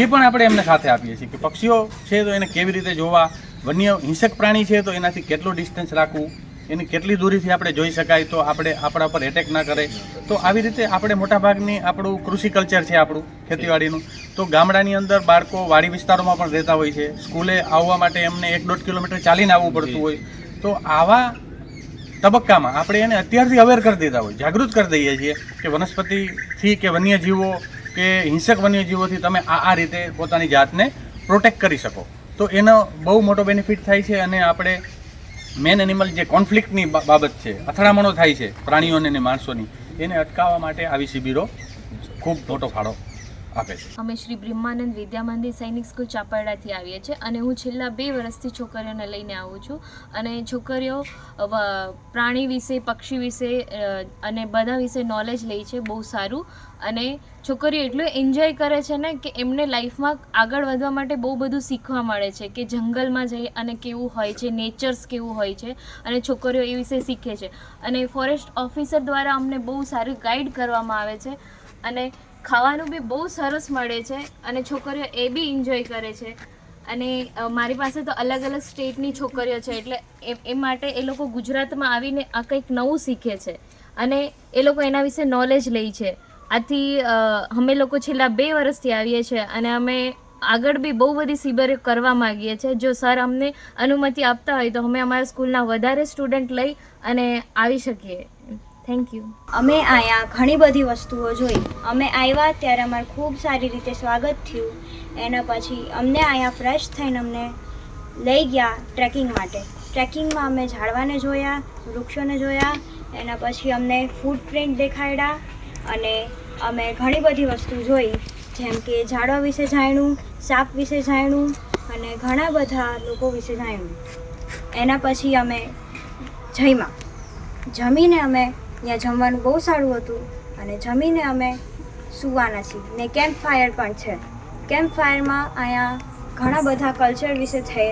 [SPEAKER 12] એ પણ આપણે એમને સાથે આપીએ છીએ. કે પક્ષીઓ છે તો એને કેવી રીતે જોવા, વન્ય હિંસક પ્રાણી છે તો એનાથી કેટલું ડિસ્ટન્સ રાખવું, એની કેટલી દૂરીથી આપણે જોઈ શકાય તો આપણે આપણા પર એટેક ના કરે. તો આવી રીતે આપણે મોટાભાગની આપણું કૃષિ કલ્ચર છે આપણું ખેતીવાડીનું. તો ગામડાની અંદર બાળકો વાડી વિસ્તારોમાં પણ રહેતા હોય છે. સ્કૂલે આવવા માટે એમને 1-1.5 કિલોમીટર ચાલીને આવવું પડતું હોય. તો આવા તબક્કામાં આપણે એને અત્યારથી અવેર કરી દીધા હોય, જાગૃત કરી દઈએ છીએ કે વનસ્પતિથી કે વન્યજીવો કે હિંસક વન્યજીવોથી તમે આ રીતે પોતાની જાતને પ્રોટેક્ટ કરી શકો. તો એનો બહુ મોટો બેનિફિટ થાય છે. અને આપણે મેન એનિમલ જે કોન્ફ્લિક્ટની બાબત છે, અથડામણો થાય છે પ્રાણીઓને અને માણસોની, એને અટકાવવા માટે આવી શિબિરો ખૂબ મોટો ફાળો આપે છે.
[SPEAKER 13] અમે શ્રી બ્રહ્માનંદ વિદ્યા મંદિર સૈનિક સ્કૂલ ચાપરડાથી આવીએ છીએ અને હું છેલ્લા 2 વર્ષથી છોકરીઓને લઈને આવું છું અને છોકરીઓ પ્રાણી વિશે, પક્ષી વિશે અને બધા વિશે નોલેજ લે છે, બહુ સારું. અને છોકરીઓ એટલું એન્જોય કરે છે ને કે એમને લાઈફમાં આગળ વધવા માટે બહુ બધું શીખવા મળે છે કે જંગલમાં જઈ અને કેવું હોય છે, નેચર્સ કેવું હોય છે અને છોકરીઓ એ વિશે શીખે છે. અને ફોરેસ્ટ ઓફિસર દ્વારા અમને બહુ સારું ગાઈડ કરવામાં આવે છે અને ખાવાનું બી બહુ સરસ મળે છે અને છોકરીઓ એ બી એન્જોય કરે છે. અને મારી પાસે તો અલગ અલગ સ્ટેટની છોકરીઓ છે એટલે એ માટે એ લોકો ગુજરાતમાં આવીને આ કંઈક નવું શીખે છે અને એ લોકો એના વિશે નોલેજ લે છે. આથી અમે લોકો છેલ્લા 2 વર્ષથી આવીએ છીએ અને અમે આગળ બી બહુ બધી શિબિરો કરવા માગીએ છીએ. જો સર અમને અનુમતિ આપતા હોય તો અમે અમારા સ્કૂલના વધારે સ્ટુડન્ટ લઈ અને આવી શકીએ. Thank you.
[SPEAKER 14] અમે અહીંયા ઘણી બધી વસ્તુઓ જોઈ. અમે આવ્યા ત્યારે અમારું ખૂબ સારી રીતે સ્વાગત થયું. એના પછી અમને અહીંયા ફ્રેશ થઈને અમને લઈ ગયા ટ્રેકિંગ માટે. ટ્રેકિંગમાં અમે ઝાડવાને જોયા, વૃક્ષોને જોયા. એના પછી અમને ફૂટપ્રિન્ટ દેખાડ્યા અને અમે ઘણી બધી વસ્તુ જોઈ, જેમ કે ઝાડવા વિશે જાણ્યું, સાપ વિશે જાણ્યું અને ઘણા બધા લોકો વિશે જાણ્યું. એના પછી અમે જમીને અમે ત્યાં જમવાનું બહુ સારું હતું અને જમીને અમે સૂવાના છીએ. ને કેમ્પ ફાયર પણ છે. કેમ્પ ફાયરમાં અહીંયા ઘણા બધા કલ્ચર વિશે છે.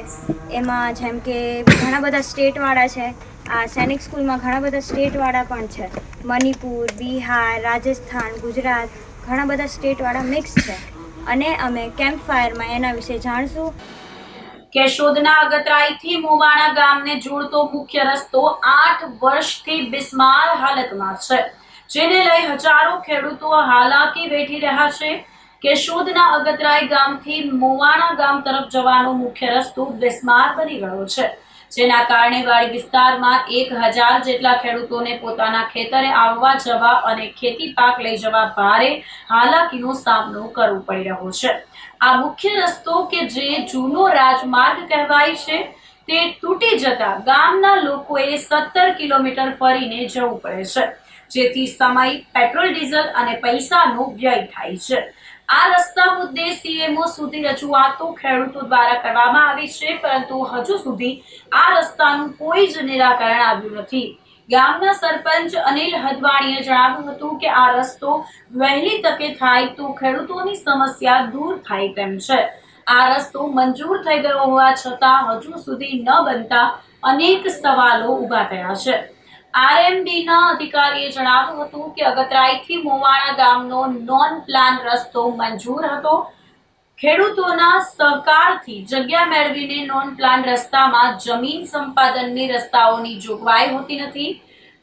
[SPEAKER 14] એમાં જેમ કે ઘણા બધા સ્ટેટવાળા છે. આ સૈનિક સ્કૂલમાં ઘણા બધા સ્ટેટવાળા પણ છે. મણિપુર, બિહાર, રાજસ્થાન, ગુજરાત, ઘણા બધા સ્ટેટવાળા મિક્સ છે અને અમે કેમ્પ ફાયરમાં એના વિશે જાણશું.
[SPEAKER 7] કેશોદના અગતરાઈથી મોવાણા ગામને જોડતો મુખ્ય રસ્તો 8 વર્ષથી બિસ્માર હાલતમાં છે, જેને લઈ હજારો ખેડૂતો હાલાકી વેઠી રહ્યા છે. કેશોદના અગતરાઈ ગામથી મોવાણા ગામ તરફ જવાનો મુખ્ય રસ્તો બિસ્માર બની ગયો છે, જેના કારણે વાડી વિસ્તારમાં 1000 જેટલા ખેડૂતોને પોતાના ખેતરે આવવા જવા અને ખેતી પાક લઈ જવા ભારે હાલાકીનો સામનો કરવો પડી રહ્યો છે. આ મુખ્ય રસ્તો કે જે જૂનો રાજમાર્ગ કહેવાય છે તે તૂટી જતા ગામના લોકોએ 17 કિલોમીટર ફરીને જવું પડે છે, જેથી સમય, પેટ્રોલ, ડીઝલ અને પૈસાનો વ્યય થાય છે. આ રસ્તા મુદ્દે સીએમઓ સુધી રજૂઆતો ખેડૂતો દ્વારા કરવામાં આવી છે, પરંતુ હજુ સુધી આ રસ્તાનું કોઈ જ નિરાકરણ આવ્યું નથી. ગામના સરપંચ અનિલ હદવાણીએ જણાવ્યું હતું કે આ રસ્તો વહેલી તકે થાય તો ખેડૂતોની સમસ્યા દૂર થાય તેમ છે. આ રસ્તો મંજૂર થઈ ગયો હોવા છતાં હજુ સુધી ન બનતા અનેક સવાલો ઊભા થયા છે. આરએમડીના અધિકારીએ જણાવ્યું હતું કે અગતરાઈથી મોવાણા ગામનો નોન પ્લાન રસ્તો મંજૂર હતો. ખેડૂતોના સહકારથી જગ્યા મેળવીને નોન પ્લાન રસ્તામાં જમીન સંપાદનની રસ્તાઓની જોગવાઈ હોતી નથી.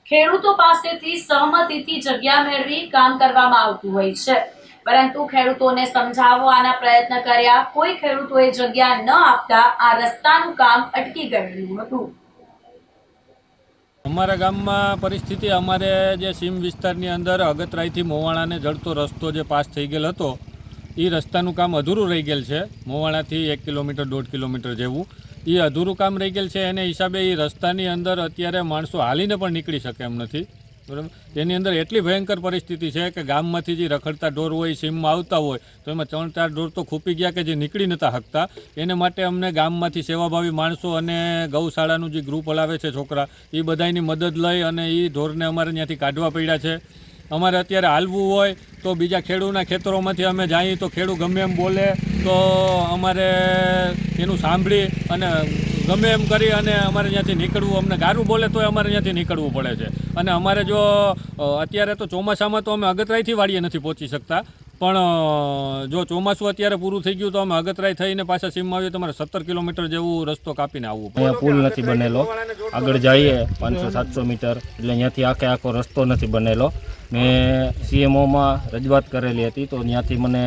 [SPEAKER 7] ખેડૂતો પાસેથી સહમતિથી જગ્યા મેળવી કામ કરવામાં આવતું હોય છે, પરંતુ ખેડૂતોને સમજાવવાના પ્રયત્ન કર્યા કોઈ ખેડૂતોએ જગ્યા ન આપતા આ રસ્તાનું કામ અટકી ગયેલું હતું.
[SPEAKER 15] અમારા ગામમાં પરિસ્થિતિ, અમારે જે સીમ વિસ્તારની અંદર અગતરાઈથી મોવાણાને જડતો રસ્તો જે પાસ થઈ ગયેલ હતો એ રસ્તાનું કામ અધૂરું રહી ગયેલ છે. મોવાણાથી 1 કિલોમીટર 1.5 કિલોમીટર જેવું એ અધૂરું કામ રહી ગયેલ છે. એને હિસાબે એ રસ્તાની અંદર અત્યારે માણસો હાલીને પણ નીકળી શકે એમ નથી. બરાબર, એની અંદર એટલી ભયંકર પરિસ્થિતિ છે કે ગામમાંથી જે રખડતા ઢોર હોય, સીમમાં આવતા હોય તો એમાં 3-4 ઢોર તો ખૂપી ગયા કે જે નીકળી નહોતા શકતા. એને માટે અમને ગામમાંથી સેવાભાવી માણસો અને ગૌશાળાનું જે ગ્રુપ હલાવે છે છોકરા, એ બધાની મદદ લઈ અને એ ઢોરને અમારે ત્યાંથી કાઢવા પડ્યા છે. અમારે અત્યારે હાલવું હોય તો બીજા ખેડૂના ખેતરોમાંથી અમે જઈએ તો ખેડૂ ગમે એમ બોલે તો અમારે એનું સાંભળી અને ગમે એમ કરી અને અમારે ત્યાંથી નીકળવું, અમને ગારું બોલે તો અમારે ત્યાંથી નીકળવું પડે છે. અને અમારે જો અત્યારે તો ચોમાસામાં તો અમે અગતરાઈથી વાડીએ નથી પહોંચી શકતા, પણ જો ચોમાસું અત્યારે પૂરું થઈ ગયું તો અમે અગતરાઈ થઈને પાછા સીમમાં આવીએ તો અમારે 17 કિલોમીટર જેવું રસ્તો કાપીને આવવું પડે.
[SPEAKER 16] અહીંયા પુલ નથી બનેલો, આગળ જઈએ 500-700 મીટર એટલે અહીંયાથી આખો રસ્તો નથી બનેલો. મેં સીએમઓમાં રજૂઆત કરેલી હતી તો ત્યાંથી મને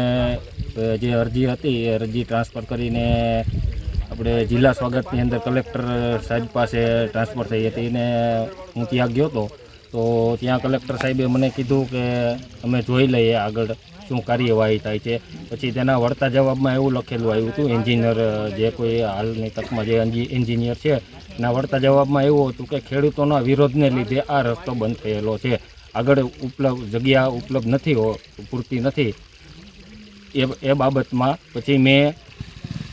[SPEAKER 16] જે અરજી હતી એ અરજી ટ્રાન્સફર કરીને આપણે જિલ્લા સ્વાગતની અંદર કલેક્ટર સાહેબ પાસે ટ્રાન્સફર થઈ હતી ને હું ત્યાં ગયો હતો તો ત્યાં કલેક્ટર સાહેબે મને કીધું કે અમે જોઈ લઈએ આગળ શું કાર્યવાહી થાય છે. પછી તેના વળતા જવાબમાં એવું લખેલું આવ્યું હતું, એન્જિનિયર જે કોઈ હાલની તકમાં જે એન્જિનિયર છે એના વળતા જવાબમાં એવું હતું કે ખેડૂતોના વિરોધને લીધે આ રસ્તો બંધ થયેલો છે, આગળ જગ્યા ઉપલબ્ધ નથી, પૂરતી નથી એ બાબતમાં પછી મેં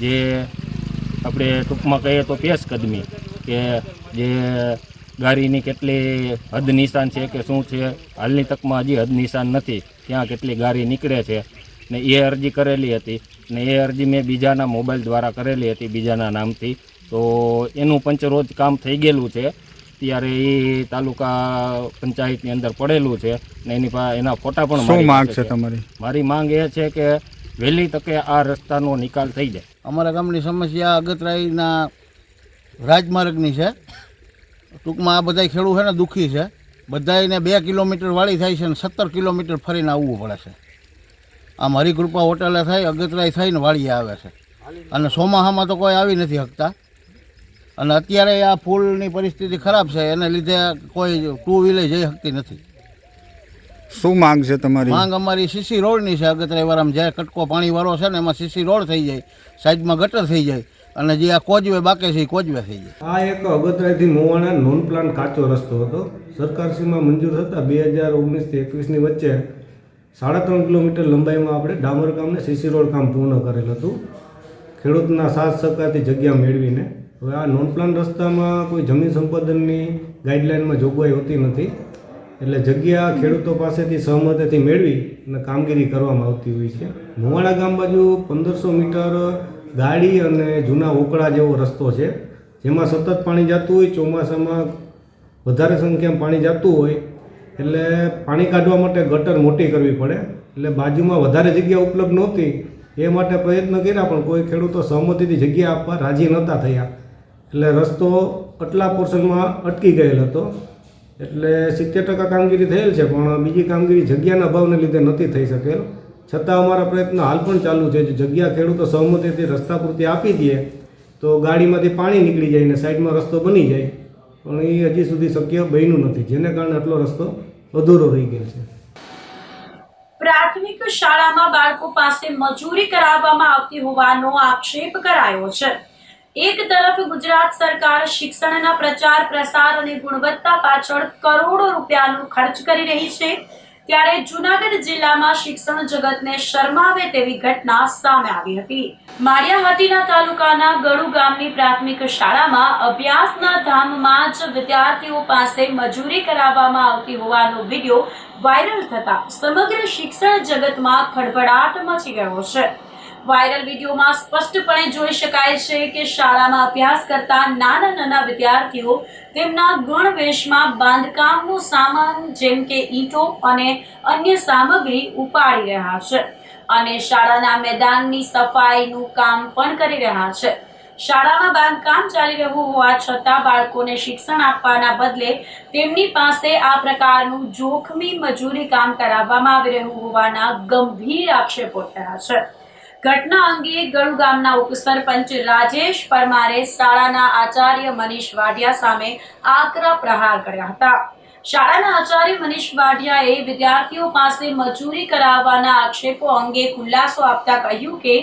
[SPEAKER 16] જે આપણે ટૂંકમાં કહીએ તો પેશકદમી કે જે ગાડીની કેટલી હદ નિશાન છે કે શું છે, હાલની તકમાં હજી હદ નિશાન નથી, ત્યાં કેટલી ગાડી નીકળે છે ને એ અરજી કરેલી હતી ને એ અરજી મેં બીજાના મોબાઈલ દ્વારા કરેલી હતી, બીજાના નામથી. તો એનું પંચરોજ કામ થઈ ગયેલું છે. ત્યારે એ તાલુકા પંચાયતની અંદર પડેલું છે ને એના ફોટા પણ
[SPEAKER 17] શું માંગ છે તમારી?
[SPEAKER 16] મારી માંગ એ છે કે વહેલી તકે આ રસ્તાનો નિકાલ થઈ જાય.
[SPEAKER 18] અમારા ગામની સમસ્યા અગતરાઈના રાજમાર્ગની છે. ટૂંકમાં આ બધા ખેડૂત છે ને દુઃખી છે. બધાને 2 કિલોમીટર વાળી થાય છે ને 17 કિલોમીટર ફરીને આવવું પડે છે. આમ હરિકૃપા હોટલે થઈ, અગતરાઈ થઈને વાળીએ આવે છે અને ચોમાસામાં તો કોઈ આવી નથી શકતા. અને અત્યારે આ પુલની પરિસ્થિતિ ખરાબ છે, એને લીધે કોઈ 2 વ્હીલર જઈ શકતી નથી.
[SPEAKER 17] શું માંગ છે તમારી?
[SPEAKER 18] માંગ અમારી સીસી રોડની છે. અગતરાઈવાળામાં જે કટકો પાણીવાળો છે ને એમાં સીસી રોડ થઈ જાય, સાઈડમાં ગટર થઈ જાય અને જે આ કોજવે બાકી છે એ કોજવે થઈ જાય.
[SPEAKER 19] આ એક અગતરાઈથી મોવાણા નોન પ્લાન કાચો રસ્તો હતો. સરકારશ્રીમાં મંજૂર થતાં 2019 થી 21ની વચ્ચે 3.5 કિલોમીટર લંબાઈમાં આપણે ડામર કામ ને સીસી રોડ કામ પૂર્ણ કરેલ હતું, ખેડૂતના સાથ સહકારથી જગ્યા મેળવીને. હવે આ નોન પ્લાન રસ્તામાં કોઈ જમીન સંપાદનની ગાઈડલાઇનમાં જોગવાઈ હોતી નથી, એટલે જગ્યા ખેડૂતો પાસેથી સહમતિથી મેળવી અને કામગીરી કરવામાં આવતી હોય છે. મોવાણા ગામ બાજુ 1500 મીટર ગાડી અને જૂના ઓકળા જેવો રસ્તો છે, જેમાં સતત પાણી જતું હોય. ચોમાસામાં વધારે સંખ્યામાં પાણી જતું હોય એટલે પાણી કાઢવા માટે ગટર મોટી કરવી પડે, એટલે બાજુમાં વધારે જગ્યા ઉપલબ્ધ નહોતી. એ માટે પ્રયત્ન કર્યા પણ કોઈ ખેડૂતો સહમતિથી જગ્યા આપવા રાજી નહોતા થયા, એટલે રસ્તો આટલા પોર્શનમાં અટકી ગયેલ હતો. એટલે 70% કામગીરી થયેલ છે, પણ બીજી કામગીરી જગ્યાના અભાવને લીધે નથી થઈ શકેલ. છતાં અમારા પ્રયત્નો હાલ પણ ચાલુ છે. જો જગ્યા ખેડૂતો સહમતિથી રસ્તા પૂરતી આપી દે તો ગાડીમાંથી પાણી નીકળી જાય ને સાઈડમાં રસ્તો બની જાય, પણ એ હજી સુધી શક્ય બન્યું નથી, જેને કારણે આટલો રસ્તો અધૂરો રહી ગયો છે.
[SPEAKER 7] પ્રાથમિક શાળામાં બાળકો પાસે મજૂરી કરાવવામાં આવતી હોવાનો આક્ષેપ કરાયો છે. એક તરફ ગુજરાત સરકાર શિક્ષણના પ્રચાર પ્રસાર અને ગુણવત્તા પાછળ કરોડો રૂપિયાનો ખર્ચ કરી રહી છે, ત્યારે જૂનાગઢ જિલ્લામાં શિક્ષણ જગતને શરમાવે તેવી ઘટના સામે આવી હતી. માળિયાહાટીના તાલુકાના ગળુ ગામની પ્રાથમિક શાળામાં અભ્યાસના ધામમાં જ વિદ્યાર્થીઓ પાસે મજૂરી કરાવવામાં આવતી હોવાનો વિડીયો વાયરલ થતા સમગ્ર શિક્ષણ જગતમાં ખળભળાટ મચી ગયો છે. વાયરલ વિડીયોમાં સ્પષ્ટપણે જોઈ શકાય છે કે શાળામાં અભ્યાસ કરતા નાના નાના વિદ્યાર્થીઓ તેમના ગણવેશમાં બાંધકામનો સામાન જેમ કે ઈંટો અને અન્ય સામગ્રી ઉપાડી રહ્યા છે અને શાળાના મેદાનની સફાઈનું કામ પણ કરી રહ્યા છે. શાળામાં બાંધકામ ચાલી રહ્યું હોવા છતાં બાળકોને શિક્ષણ આપવાના બદલે તેમની પાસે આ પ્રકારનું જોખમી મજૂરી કામ કરાવવામાં આવી રહ્યું હોવાના ગંભીર આક્ષેપો થયા છે. ઘટના અંગે ગળુ ગામના ઉપસરપંચ રાજેશ પરમારે શાળાના આચાર્ય મનીષ વાઢિયા સામે આકરા પ્રહાર કર્યા હતા. શાળાના આચાર્ય મનીષ વાઢિયાએ વિદ્યાર્થીઓ પાસે મજૂરી કરાવવાના આક્ષેપો અંગે ખુલાસો આપતા કહ્યું કે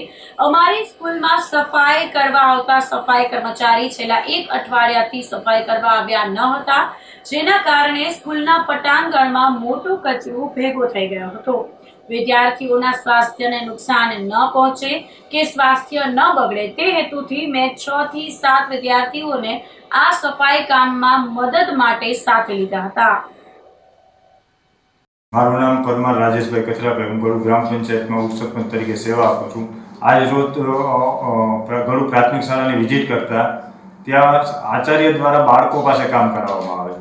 [SPEAKER 7] અમારી સ્કૂલમાં સફાઈ કરવા આવતા સફાઈ કર્મચારી છેલ્લા 1 અઠવાડિયાથી સફાઈ કરવા આવ્યા ન હતા, જેના કારણે સ્કૂલના પટાંગણમાં મોટો કચરો ભેગો થઈ ગયો હતો. વિદ્યાર્થીઓના સ્વાસ્થ્યને નુકસાન ન પહોંચે કે સ્વાસ્થ્ય ન બગડે તે હેતુથી મેં 6 થી 7 વિદ્યાર્થીઓને આ સફાઈ કામમાં મદદ માટે સાથે લીધા હતા.
[SPEAKER 20] મારું નામ પરમાર રાજેશભાઈ કચરાભાઈ, હું ગળુ ગ્રામ પંચાયતમાં ઉપસરપંચ તરીકે સેવા આપું છું. આજ રોજ ગળુ પ્રાથમિક શાળાની વિઝિટ કરતા ત્યાં આચાર્ય દ્વારા બાળકો પાસે કામ કરાવવામાં આવે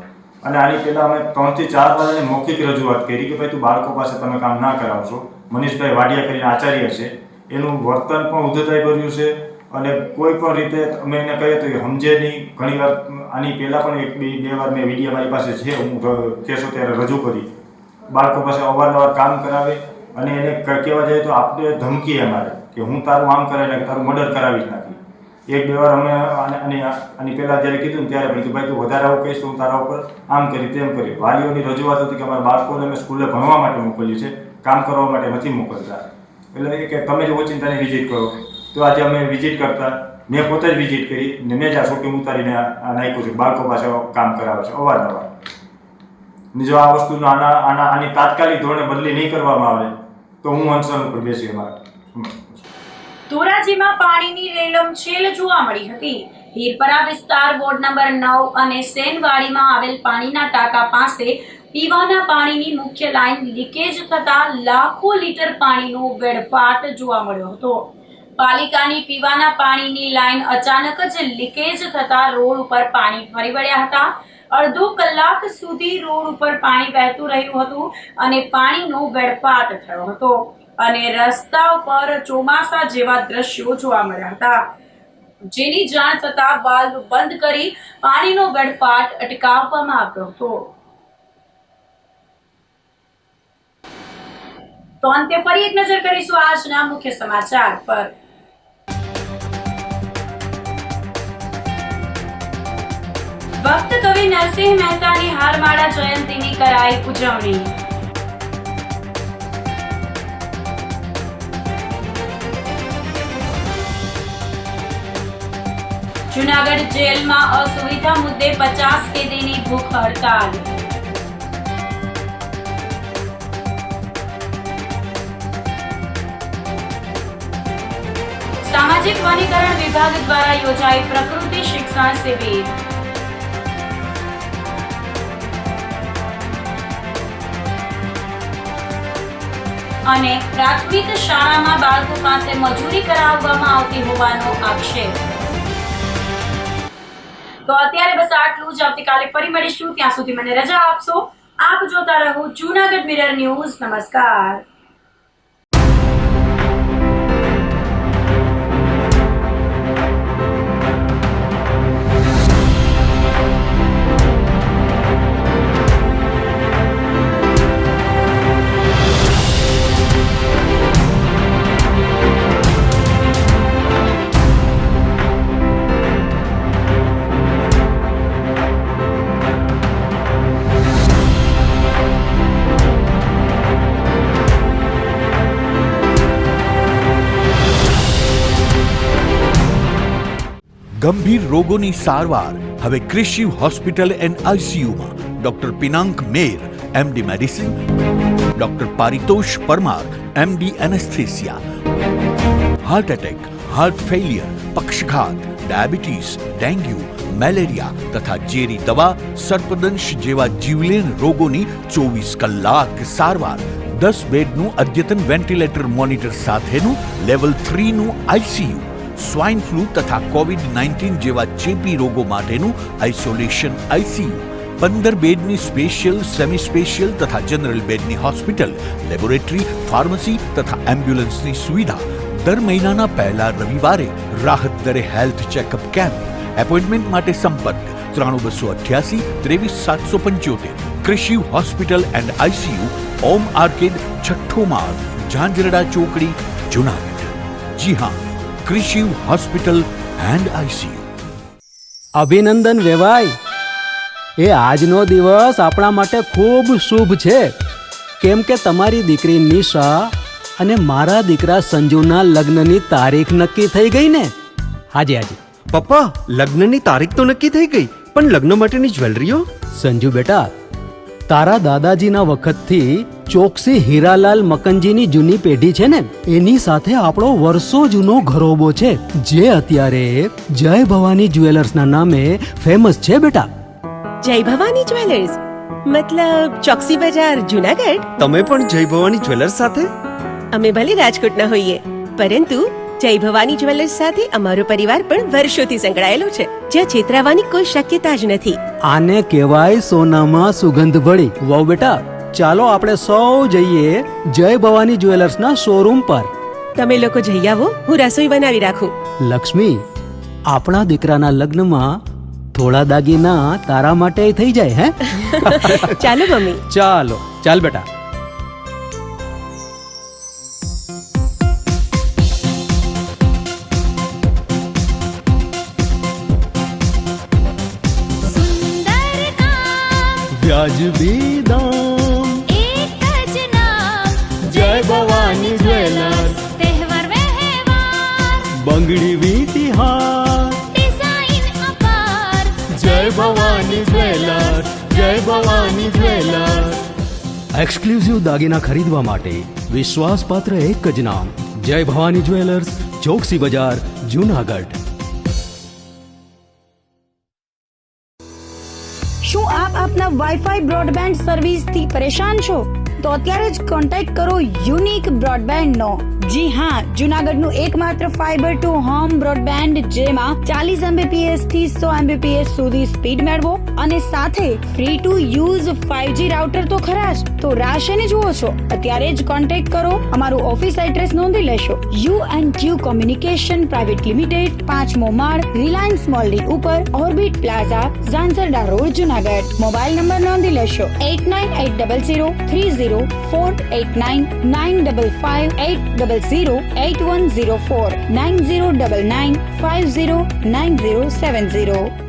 [SPEAKER 20] અને આની પહેલાં અમે 3 થી 4 વાર મૌખિક રજૂઆત કરી કે ભાઈ તું બાળકો પાસે તમે કામ ના કરાવશો. મનીષભાઈ વાડિયા કરીને આચાર્ય છે, એનું વર્તન પણ ઉદ્ધતાઈભર્યું છે અને કોઈ પણ રીતે અમે એને કહીએ તો એ સમજે નહીં. ઘણીવાર આની પહેલાં પણ 1-2 વાર મેં વિડીયો મારી પાસે છે, હું કહેશો ત્યારે રજૂ કરી. બાળકો પાસે અવારનવાર કામ કરાવે અને એને કહેવા જાય તો આપણે ધમકી અમારે કે હું તારું આમ કરાવીને તારું મર્ડર કરાવી જ નાખી. 1-2 વાર અમે આની પહેલાં જ્યારે કીધું ને ત્યારે પણ કે ભાઈ તું વધારે આવું કહીશ તો હું તારા ઉપર આમ કરી તેમ કરી. વાલીઓની રજૂઆત હતી કે અમારા બાળકોને અમે સ્કૂલે ભણવા માટે મોકલ્યું છે, કામ કરવા માટે નથી મોકલતા. એટલે કે તમે જ ઓચિંતાની વિઝિટ કરો. તો આજે અમે વિઝિટ કરતા, મેં પોતે જ વિઝિટ કરી ને મેં જ આ શૂટિંગ ઉતારીને નાખ્યું છે. બાળકો પાસે કામ કરાવે છે અવારનવાર. જો આ વસ્તુનો આની તાત્કાલિક ધોરણે બદલી નહીં કરવામાં આવે તો હું અનશન ઉપર બેસી
[SPEAKER 7] ધોરાજીમાં પાણીની રેલમછેલ જોવા મળી હતી. હીરપરા વિસ્તાર વોર્ડ નંબર 9 અને સેનવાડીમાં આવેલ પાણીના ટાંકા પાસે પીવાના પાણીની મુખ્ય લાઇન લીકેજ થતા લાખો લીટર પાણીનો વેડફાટ જોવા મળ્યો હતો. પાલિકાની પીવાના પાણીની લાઇન અચાનક જ લીકેજ થતા રોડ ઉપર પાણી ફરી વળ્યા હતા. અડધો કલાક સુધી રોડ ઉપર પાણી વહેતું રહ્યું હતું અને પાણીનો વેડફાટ થયો હતો અને રસ્તા ઉપર ચોમાસા જેવા દ્રશ્યો જોવા મળ્યા હતા. જેની જાણ થતાં વાલ્વ બંધ કરી પાણીનો વેડફાટ અટકાવવામાં આવ્યો હતો. તો અંતે ફરી એક નજર કરીશું આજના મુખ્ય સમાચાર પર. ભક્ત કવિ નરસિંહ મહેતાની હારમાળા જયંતીની કરાઈ ઉજવણી. જૂનાગઢ જેલમાં અસુવિધા મુદ્દે 50 કેદીની ભૂખ હડતાલ. સામાજિક વનીકરણ વિભાગ દ્વારા યોજાઈ પ્રકૃતિ શિક્ષણ શિબિર. અને પ્રાથમિક શાળામાં બાળકો પાસે મજૂરી કરાવવામાં આવતી હોવાનો આક્ષેપ. તો અત્યારે બસ આટલું જ. આવતીકાલે ફરી મળીશું. ત્યાં સુધી મને રજા આપશો. આપ જોતા રહો જૂનાગઢ મિરર ન્યૂઝ. નમસ્કાર.
[SPEAKER 1] ગંભીર રોગોની સારવાર હવે કૃષિ હોસ્પિટલ એન્ડ આઈસીયુમાં doctor Pinank Mer MD medicine, doctor Paritosh Parmar MD anaesthesia. Heart attack, heart failure, પક્ષઘાત, ડાયાબિટીસ, ડેન્ગ્યુ, મેલેરિયા તથા ઝેરી દવા, સર્પદંશ જેવા જીવલેણ રોગોની 24 કલાક સારવાર. 10 બેડનું અદ્યતન વેન્ટિલેટર મોનિટર સાથેનું લેવલ 3નું આઈસીયુ. સ્વાઇન ફ્લૂ તથા કોવિડ-19 જેવા ચેપી રોગો માટેનું આઇસોલેશન આઈસીયુ. 15 બેડની સ્પેશિયલ, સેમી સ્પેશિયલ તથા જનરલ બેડની હોસ્પિટલ, લેબોરેટરી, ફાર્મસી તથા એમ્બ્યુલન્સની સુવિધા. દર મહિનાના પહેલા રવિવારે રાહત દરે હેલ્થ ચેકઅપ કેમ્પ. એપોઇન્ટમેન્ટ માટે સંપર્ક 9288 23775. કૃષિ hospital and ICU, Om arcade, છઠ્ઠો માળ, ઝાંઝરડા ચોકડી, જૂનાગઢ. જી હા, કૃષિ હોસ્પિટલ એન્ડ આઈસીયુ.
[SPEAKER 3] અભિનંદન વેવાઈ. એ આજનો દિવસ આપણા માટે ખૂબ શુભ છે, કેમ કે તમારી દીકરી નિશા અને મારા દીકરા સંજુના લગ્નની તારીખ નક્કી થઈ ગઈ ને. હાજી હાજી
[SPEAKER 4] પપ્પા, લગ્નની તારીખ તો નક્કી થઈ ગઈ, પણ લગ્ન માટેની જ્વેલરીઓ?
[SPEAKER 3] સંજુ બેટા, તારા દાદાજીના વખતથી ચોકસી હીરાલાલ મકનજીની જૂની પેઢી છે ને, એની સાથે આપણો વર્ષો જૂનો ઘરોબો છે, જે અત્યારે જય ભવાની જ્વેલર્સના નામે ફેમસ છે બેટા.
[SPEAKER 5] જય ભવાની જ્વેલર્સ મતલબ ચોકસી બજાર, જૂનાગઢ?
[SPEAKER 4] તમે પણ જય ભવાની જ્વેલર્સ સાથે?
[SPEAKER 5] અમે ભલે રાજકોટના હોઈએ, પરંતુ જય ભવાની જ્વેલર્સ સાથે અમારો પરિવાર પણ વર્ષોથી સંકળાયેલો છે, જ્યાં છેતરાવાની કોઈ શક્યતા જ નથી.
[SPEAKER 3] આને કહેવાય સોનામાં સુગંધ ભળી. વાવ બેટા, ચાલો આપણે સૌ જઈએ જય ભવાની જ્વેલર્સના શોરૂમ પર.
[SPEAKER 5] તમે લોકો જઈ આવો, હું રસોઈ બનાવી રાખું.
[SPEAKER 3] લક્ષ્મી, આપણા દીકરાના લગ્નમાં થોડા દાગીના તારા માટે થઈ જાય. હે
[SPEAKER 5] ચાલો મમ્મી.
[SPEAKER 3] ચાલો ચાલ બેટા. વ્યાજબી દામ,
[SPEAKER 6] એક જ નામ,
[SPEAKER 3] જય ભવાની જ્વેલર્સ.
[SPEAKER 6] તહેવાર વ્યવહાર,
[SPEAKER 3] બંગડી વીટી હાર,
[SPEAKER 6] ડિઝાઇન અપાર,
[SPEAKER 3] જય ભવાની જ્વેલર્સ, જય ભવાની જ્વેલર્સ. એક્સક્લુઝિવ દાગીના ખરીદવા માટે વિશ્વાસપાત્ર એક જ નામ, જય ભવાની જ્વેલર્સ, ચોકસી બજાર, જુનાગઢ.
[SPEAKER 2] શું આપ આપના વાઈફાઈ બ્રોડબેન્ડ સર્વિસથી પરેશાન છો? તો અત્યારે જ કોન્ટેક્ટ કરો યુનિક બ્રોડબેન્ડ નો. જી હા, જુનાગઢનું એકમાત્ર ફાઈબર ટુ હોમ બ્રોડબેન્ડ જેમાં 40 Mbps થી 100 Mbps સુધી સ્પીડ મેળવો અને સાથે free to use 5G router તો ખરા જ. તો રાહ શેને જુઓ છો? અત્યારે જ કોન્ટેક્ટ કરો. અમારું ઓફિસ એડ્રેસ નોંધી લેશો. U&Q કોમ્યુનિકેશન પ્રાઇવેટ લિમિટેડ, 5મો માળ, રિલાયન્સ મોલની ઉપર, orbit plaza, Zanzarda road, Junagadh. Mobile number નોંધી લેશો 8980030489 95580808104 9099509070.